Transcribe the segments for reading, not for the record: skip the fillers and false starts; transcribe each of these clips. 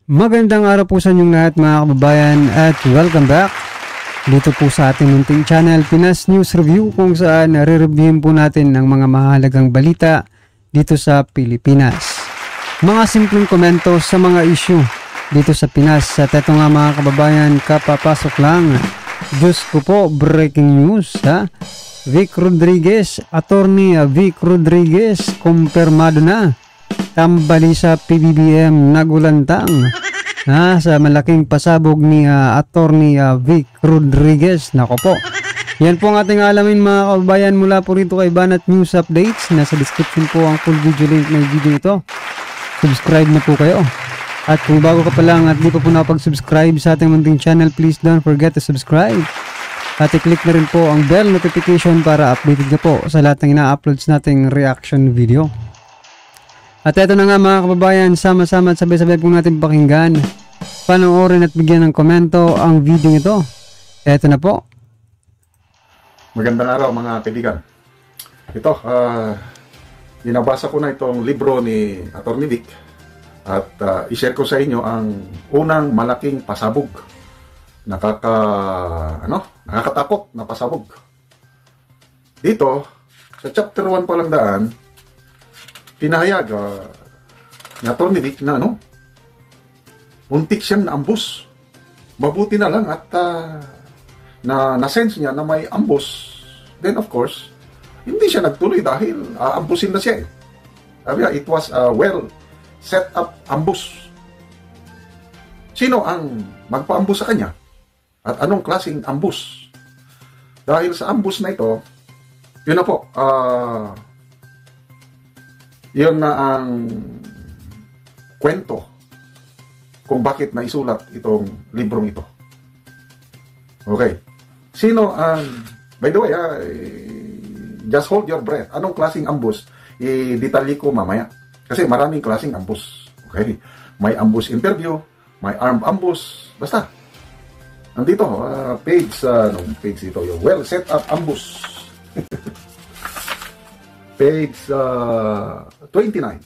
Magandang araw po sa inyong lahat mga kababayan at welcome back dito po sa ating munting channel Pinas News Review, kung saan nare-reviewin po natin ang mga mahalagang balita dito sa Pilipinas. Mga simpleng komento sa mga issue dito sa Pinas. At ito nga mga kababayan, kapapasok lang. Diyos ko po, breaking news ha. Vic Rodriguez, Attorney Vic Rodriguez, kumpirmado na. Tambali sa PBBM, nagulantang sa malaking pasabog ni Attorney Vic Rodriguez. Nako po. Yan po ang ating alamin mga kababayan mula po rito kay Banat News Updates. Nasa description po ang full video link ng video ito. Subscribe na po kayo. At kung bago ka pa lang at di pa po nakapag-subscribe sa ating munting channel, please don't forget to subscribe. At i-click na rin po ang bell notification para updated na po sa lahat ng ina-uploads nating reaction video. At eto na nga mga kababayan, sama-sama at sabay-sabay po natin pakinggan, panoorin at bigyan ng komento ang video ito. Eto na po. Magandang araw mga kaibigan. Ito, binabasa ko na itong libro ni Atty. Vic at i-share ko sa inyo ang unang malaking pasabog. Nakakatakot na pasabog. Dito, sa chapter 1 pa lang daan, pinahayag ni Atty. Vic na muntik siyang naambus. Mabuti na lang at na-sense niya na may ambus. Then of course, hindi siya nagtuloy dahil aambusin na siya. Sabi niya, it was a well set up ambush. Sino ang magpaambus sa kanya? At anong klaseng ambush? Dahil sa ambush na ito, yun na po, yun na ang kwento kung bakit naisulat itong librong ito. Okay. Sino ang, by the way, just hold your breath. Anong klaseng ambush? I-detalye ko mamaya. Kasi maraming klaseng ambush. Okay. May ambush interview, may armed ambush, basta. Nandito, page ito, yung well set up ambush. Page 29.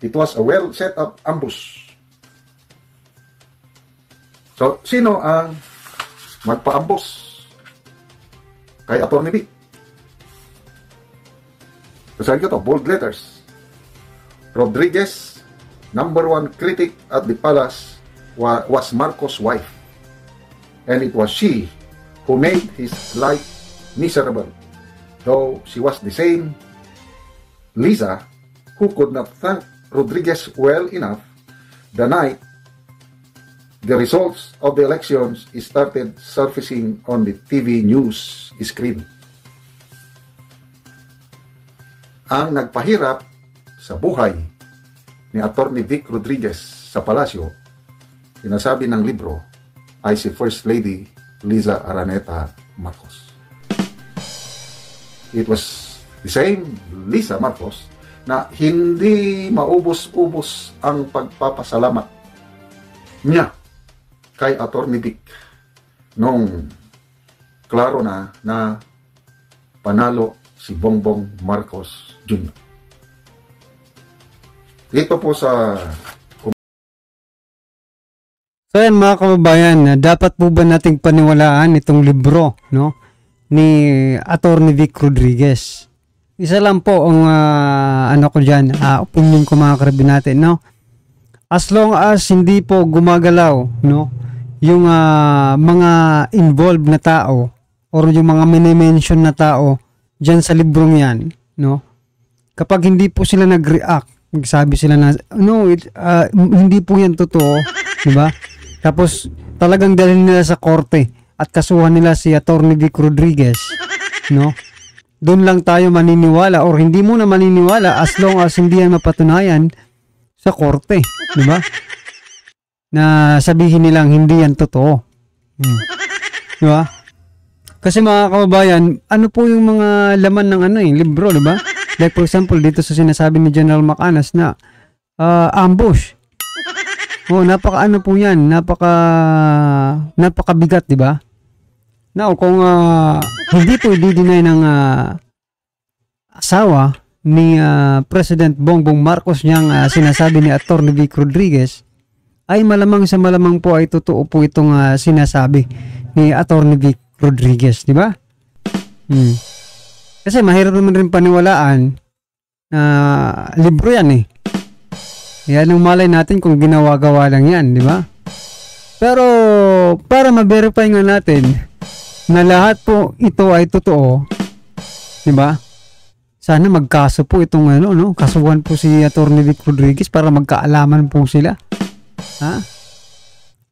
It was a well set up ambush. So, sino ang magpa-ambush kay Atty. Vic? Basahin ko to, bold letters. Rodriguez, #1 critic at the palace, was Marcos' wife. And it was she who made his life miserable. Though she was the same Liza who could not thank Rodriguez well enough the night the results of the elections started surfacing on the TV news screen. Ang nagpahirap sa buhay ni Atty. Vic Rodriguez sa palasyo, sinasabi ng libro, ay si First Lady Liza Araneta Marcos. It was the same Liza Marcos na hindi maubos-ubos ang pagpapasalamat niya kay Atty. Vic nung klaro na panalo si Bongbong Marcos Jr. Dito po sa So yan mga kababayan, dapat po ba nating paniwalaan itong libro ni Atty. Vic Rodriguez? Isa lang po ang opinion ko mga karabin natin, as long as hindi po gumagalaw yung mga involved na tao or yung mga mini-mention na tao dyan sa librong yan, kapag hindi po sila nag-react, magsabi sila na hindi po yan totoo, diba? Tapos talagang dalhin nila sa korte at kasuhan nila si Atty. Vic Rodriguez, doon lang tayo maniniwala or hindi mo na maniniwala as long as hindi yan mapatunayan sa korte, di ba? Na sabihin nilang hindi yan totoo. Di ba? Kasi mga kababayan, ano po yung mga laman ng libro, di ba? Like for example, dito sa sinasabi ni General Macanas na ambush. Napaka po yan, napakabigat, di ba? Now, kung hindi po i-deny ng asawa ni President Bongbong Marcos niyang sinasabi ni Atty. Vic Rodriguez ay malamang sa malamang po ay totoo po itong sinasabi ni Attorney Vic Rodriguez, di ba? Kasi mahirap naman rin paniwalaan na libro yan eh. Yan ang malay natin kung ginawa-gawa lang yan, di ba? Pero para ma-verify nga natin na lahat po ito ay totoo, di ba? Sana magkaso po itong kasuhan po si Attorney Vic Rodriguez para magkaalaman po sila. Ha?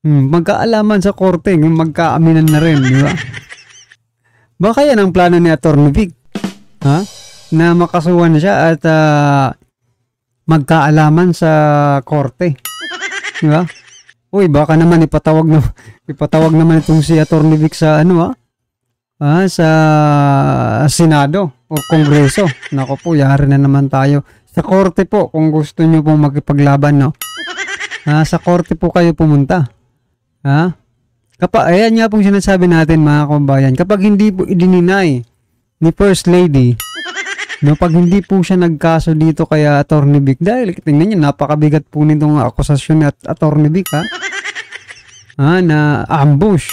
Magkaalaman sa korte, magkaaminan na rin, di ba? Baka yan ang plano ni Attorney Vic, ha? Na makasuhan siya at magkaalaman sa korte. Di ba? Uy, baka naman ipatawag naman itong si Attorney Vic sa sa Senado o Kongreso. Nako po, yari na naman tayo. Sa korte po, kung gusto nyo pong makipaglaban, no? Sa korte po kayo pumunta. Ha? Ayan nga pong sinasabi natin, mga kababayan, kapag hindi po i-deny ni First Lady, no, pag hindi po siya nagkaso dito kay Attorney Vic, dahil tingnan niyo, napakabigat po nitong akusasyon ni Attorney Vic, na ambush.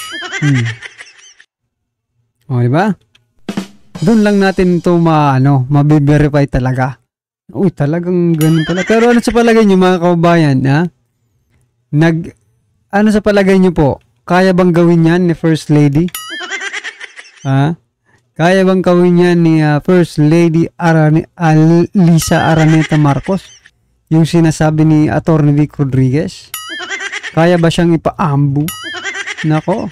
O, di ba? Doon lang natin ito mabe-verify talaga. Uy, talagang ganun pala. Pero ano sa palagay niyo, mga kababayan, ano sa palagay niyo po? Kaya bang gawin yan ni First Lady? Kaya bang gawin yan ni First Lady Lisa Araneta Marcos? Yung sinasabi ni Attorney Vic Rodriguez? Kaya ba siyang ipaambu? Nako.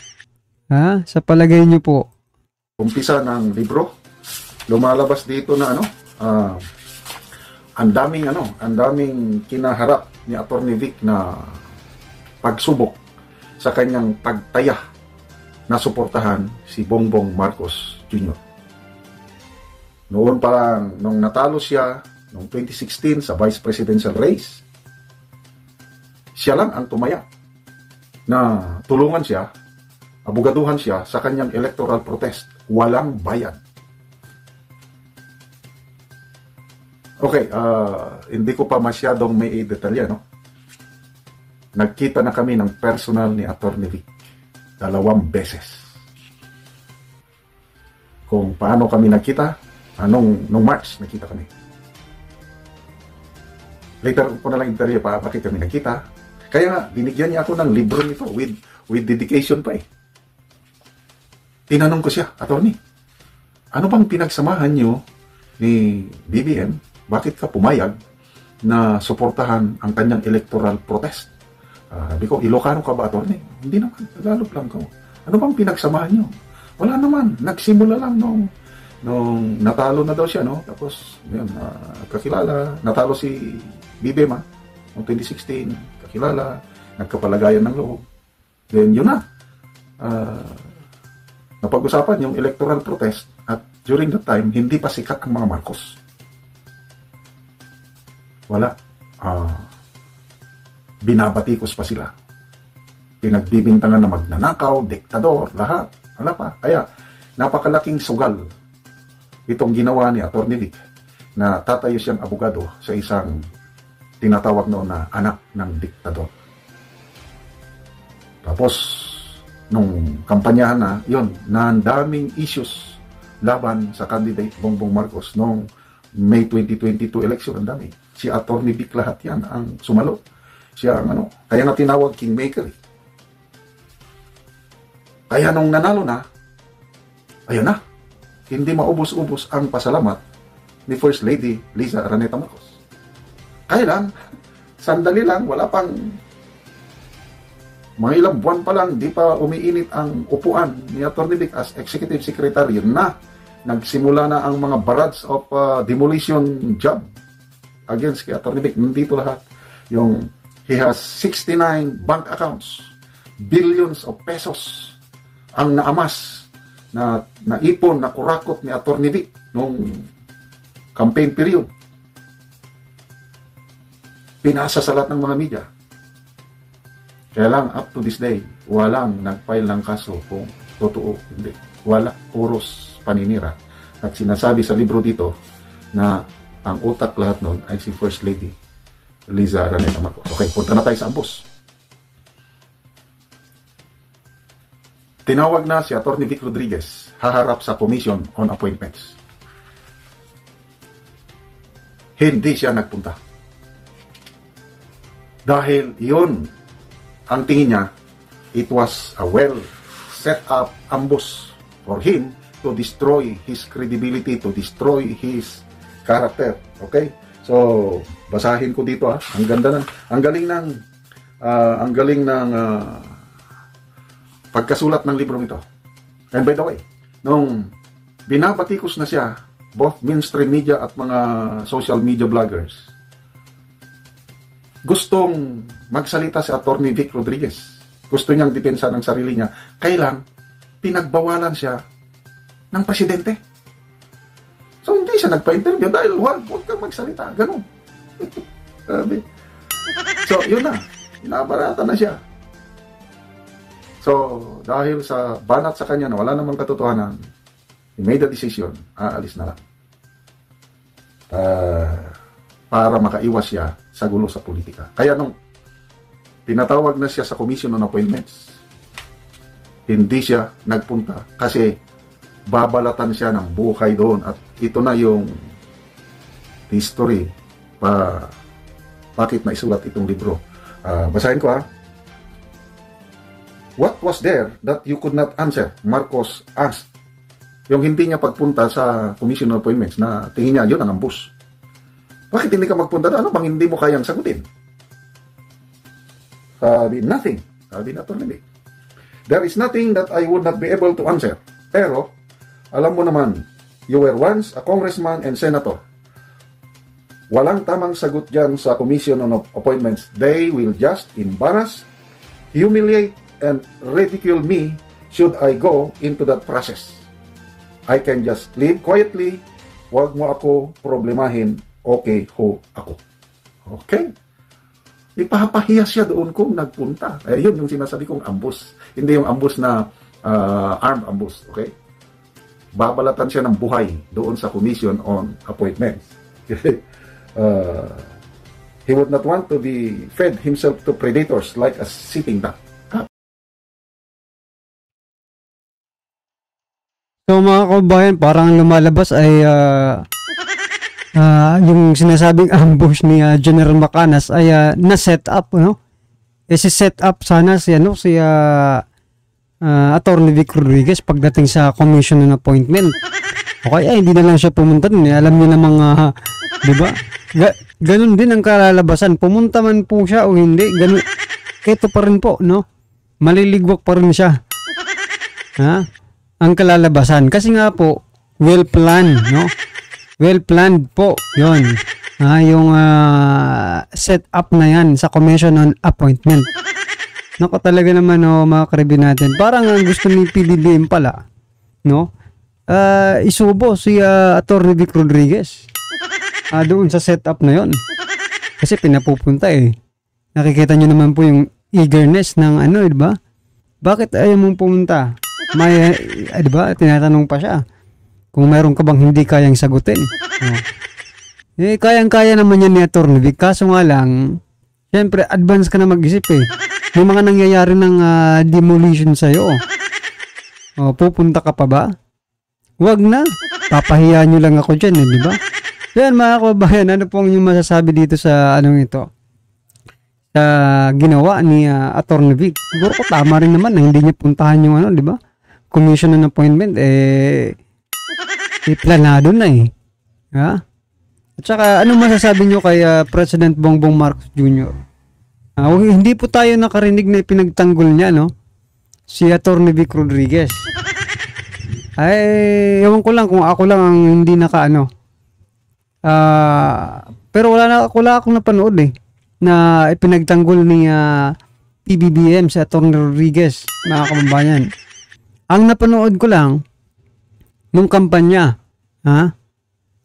Sa palagay niyo po? Umpisa ng libro, lumalabas dito na ang daming kinaharap ni Attorney Vic na pagsubok sa kanyang pagtaya na suportahan si Bongbong Marcos Jr. Noon pa lang, nung natalo siya noong 2016 sa vice presidential race, siya lang ang tumaya na tulungan siya, abogaduhan siya sa kanyang electoral protest. Walang bayad. Okay, hindi ko pa masyadong may detalya, no? Nagkita na kami ng personal ni Attorney Vic 2 beses. Kung paano kami nagkita, nung March nakita kami. Later ko na lang interview pa bakit kami nagkita. Kaya nga, binigyan niya ako ng libro nito with dedication pa eh. Tinanong ko siya, Attorney, ano bang pinagsamahan niyo ni BBM? Bakit ka pumayag na suportahan ang kanyang electoral protest? Sabi ko, Ilocano ka ba, Attorney? Hindi naman, Tagalog lang ko. Ano bang pinagsamahan niyo? Wala naman, nagsimula lang nung natalo na daw siya, no? Tapos, yun, kakilala, natalo si BBM, noong 2016, kakilala, nagkapalagayan ng loob. Then, yun na. Napag-usapan yung electoral protest at during that time, hindi pa sikat ang mga Marcos. Wala. Binabatikos pa sila. Pinagbibintangan na magnanakaw, diktador, lahat. Wala pa. Kaya, napakalaking sugal itong ginawa ni Attorney Vic na tatayo siyang abogado sa isang tinatawag noon na anak ng diktador. Tapos, nung kampanyahan na, yun, na ang daming issues laban sa candidate Bongbong Marcos noong May 2022 election, ang dami. Si Attorney Vic lahat yan ang sumalo. Siya ang kaya nga tinawag Kingmaker. Kaya nung nanalo na, ayun na, hindi maubos-ubos ang pasalamat ni First Lady Lisa Araneta Marcos. Kaya lang, sandali lang, wala pang mga ilang buwan pa lang, di pa umiinit ang upuan ni Attorney Vic as Executive Secretary na nagsimula na ang mga barrage of demolition job against kay Attorney Vic. Nandito lahat yung he has 69 bank accounts, billions of pesos ang naamas na naipon, na kurakot ni Attorney Vic noong campaign period. Pinasa sa lahat ng mga media. Kaya lang, up to this day, walang nag-file ng kaso kung totoo, hindi. Wala, puros paninira. At sinasabi sa libro dito na ang utak lahat nun ay si First Lady Liza Araneta Marcos. Okay, punta na tayo sa ambos. tinawag na si Atty. Vic Rodriguez haharap sa Commission on Appointments. Hindi siya nagpunta. Dahil yun, ang tingin niya, it was a well set up ambush for him to destroy his credibility, to destroy his character. Okay? So, basahin ko dito ha. Ang ganda ng, ang galing ng pagkasulat ng librong ito. And by the way, nung binabatikos na siya, both mainstream media at mga social media bloggers, gustong magsalita si Atty. Vic Rodriguez. Gusto niyang depensa ng sarili niya. Kailang pinagbawalan siya ng presidente. So, hindi siya nagpa-interview dahil huwag kang magsalita. Ganun. So, yun na. Inabarata na siya. So, dahil sa banat sa kanya na wala namang katotohanan, he made a decision, aalis na lang. Para makaiwas siya sa gulo sa politika. Kaya nung tinatawag na siya sa Commission on Appointments, hindi siya nagpunta kasi babalatan siya ng buhay doon. At ito na yung history bakit naisulat itong libro. Basahin ko ha. What was there that you could not answer? Marcos asked. Yung hindi niya pagpunta sa Commission on Appointments na tingin niya yun ang ambush. Bakit hindi ka magpunta doon? Ano bang hindi mo kayang sagutin? Sabi, nothing. Sabi na Atty. Vic. There is nothing that I would not be able to answer. Pero, alam mo naman, you were once a congressman and senator. Walang tamang sagot dyan sa Commission on Appointments. They will just embarrass, humiliate, and ridicule me should I go into that process. I can just live quietly. Huwag mo ako problemahin. Okay ho ako. Okay? Ipapahiya siya doon kung nagpunta. Yun yung sinasabi kong ambush. Hindi yung ambush na armed ambush. Okay? Babalatan siya ng buhay doon sa Commission on Appointments. He would not want to be fed himself to predators like a sitting duck. So mga kabayan, parang lumalabas ay yung sinasabing ambush ni General Macanas ay na-set up, no? Si-set up sana si Atty. Vic Rodriguez pagdating sa Commission on Appointment. Okay, hindi na lang siya pumunta dun. Alam niyo namang, di ba? Ganun din ang kalalabasan. Pumunta man po siya o hindi, ganun. Ito pa rin po, no? Maliligwak pa rin siya. Ha? Ang kalalabasan. Kasi nga po, well-planned, no? Well-planned po, yon. Yung set up na yan sa Commission on Appointment. Naku, talaga naman, no, mga karibin natin. Parang ang gusto ni PBBM pala, no? Isubo si Atty. Vic Rodriguez. Doon sa setup na yon. Kasi pinapupunta eh. Nakikita nyo naman po yung eagerness ng di ba? Bakit ayaw mong pumunta? May, di ba? Tinatanong pa siya. Kung mayroon ka bang hindi kayang sagutin. Kayang-kaya naman yan ni Atty. Vic. Kaso nga lang, syempre, advance ka na mag-isip eh. May mga nangyayari ng demolition sa'yo. Pupunta ka pa ba? Wag na. Papahiya nyo lang ako dyan, di ba? Yan mga kabayan, ano pong yung masasabi dito sa ito? Sa ginawa ni Atty. Vic. Siguro ko tama rin naman na hindi niya puntahan yung di ba? Commission on Appointment, planado na eh. Ha? At saka, ano masasabi nyo kay President Bongbong Marcos Jr.? Hindi po tayo nakarinig na ipinagtanggol niya, no? Si Atty. Vic Rodriguez. Ay, ewan ko lang kung ako lang ang hindi pero wala akong napanood eh, na ipinagtanggol ni PBBM si Atty. Rodriguez, mga kababayan. Ang napanood ko lang nung kampanya,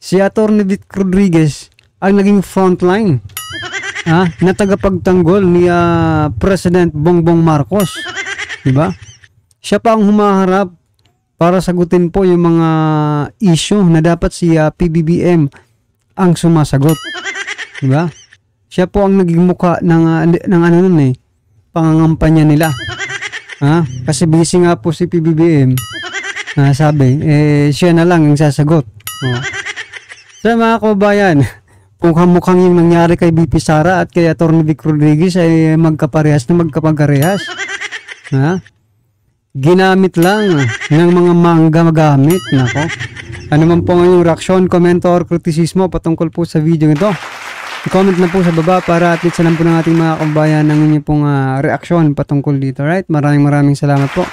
si Atty. Vic Rodriguez ang naging frontline na tagapagtanggol ni President Bongbong Marcos, di ba? Siya pa ang humaharap para sagutin po yung mga issue na dapat si PBBM ang sumasagot, di ba? Siya po ang naging mukha ng pangangampanya nila. Ha? Kasi busy nga po si PBBM. Sabi, siya na lang yung sasagot. So mga kababayan, kung mukhang yung nangyari kay BP Sara at kay Atty. Vic Rodriguez ay magkaparehas na magkapagarehas. Ha? Ginamit lang ng mga mangga magamit. Nako. Ano man po ngayong reaksyon, komento or kritisismo patungkol po sa video ito, i-comment na po sa baba para at least alam po ng ating mga kababayan ng inyong pong reaksyon patungkol dito. Right? Maraming salamat po.